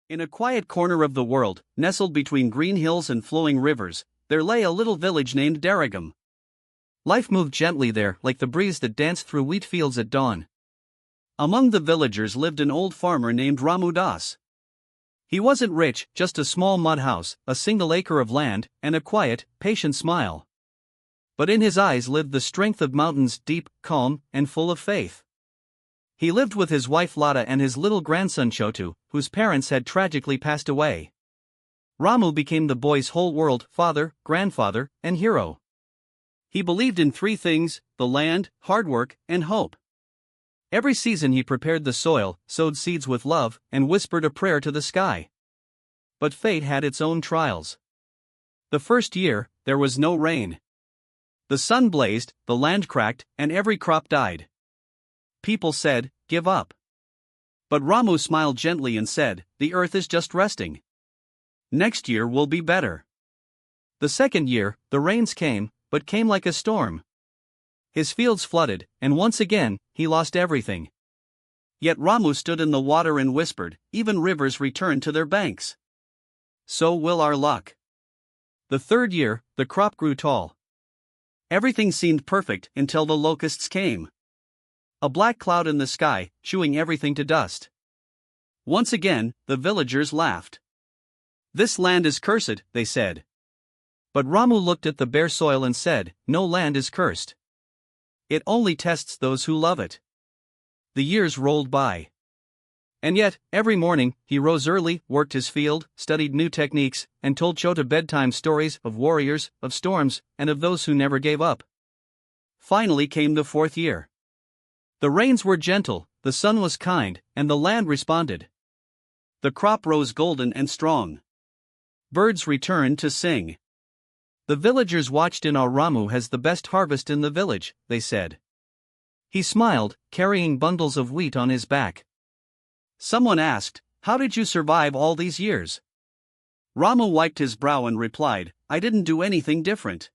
In a quiet corner of the world, nestled between green hills and flowing rivers, there lay a little village named Darragum. Life moved gently there, like the breeze that danced through wheat fields at dawn. Among the villagers lived an old farmer named Ramu Das. He wasn't rich, just a small mud house, a single acre of land, and a quiet, patient smile. But in his eyes lived the strength of mountains, deep, calm, and full of faith. He lived with his wife Lada and his little grandson Chotu, whose parents had tragically passed away. Ramu became the boy's whole world: father, grandfather, and hero. He believed in three things: the land, hard work, and hope. Every season he prepared the soil, sowed seeds with love, and whispered a prayer to the sky. But fate had its own trials. The first year, there was no rain. The sun blazed, the land cracked, and every crop died. People said, "Give up." But Ramu smiled gently and said, "The earth is just resting. Next year will be better." The second year, the rains came, but came like a storm. His fields flooded, and once again, he lost everything. Yet Ramu stood in the water and whispered, "Even rivers return to their banks. So will our luck." The third year, the crop grew tall. Everything seemed perfect until the locusts came. A black cloud in the sky, chewing everything to dust. Once again, the villagers laughed. "This land is cursed," they said. But Ramu looked at the bare soil and said, "No land is cursed. It only tests those who love it." The years rolled by. And yet, every morning, he rose early, worked his field, studied new techniques, and told Chota bedtime stories of warriors, of storms, and of those who never gave up. Finally came the fourth year. The rains were gentle, the sun was kind, and the land responded. The crop rose golden and strong. Birds returned to sing. The villagers watched in awe. "Ramu has the best harvest in the village," they said. He smiled, carrying bundles of wheat on his back. Someone asked, "How did you survive all these years?" Ramu wiped his brow and replied, "I didn't do anything different.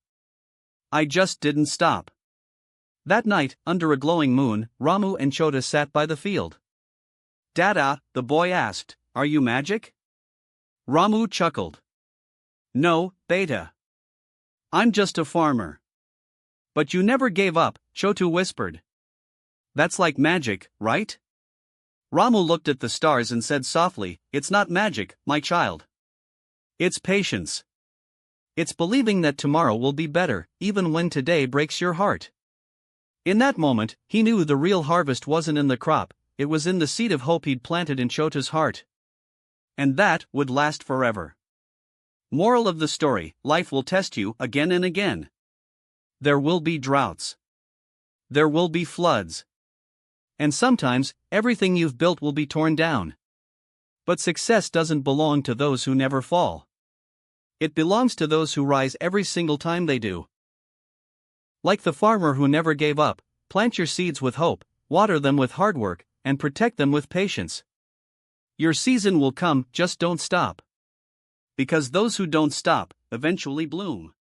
I just didn't stop." That night, under a glowing moon, Ramu and Chota sat by the field. "Dada," the boy asked, "are you magic?" Ramu chuckled. "No, Beta. I'm just a farmer." "But you never gave up," Chotu whispered. "That's like magic, right?" Ramu looked at the stars and said softly, "It's not magic, my child. It's patience. It's believing that tomorrow will be better, even when today breaks your heart." In that moment, he knew the real harvest wasn't in the crop, it was in the seed of hope he'd planted in Chota's heart. And that would last forever. Moral of the story: life will test you again and again. There will be droughts. There will be floods. And sometimes, everything you've built will be torn down. But success doesn't belong to those who never fall. It belongs to those who rise every single time they do. Like the farmer who never gave up, plant your seeds with hope, water them with hard work, and protect them with patience. Your season will come, just don't stop. Because those who don't stop, eventually bloom.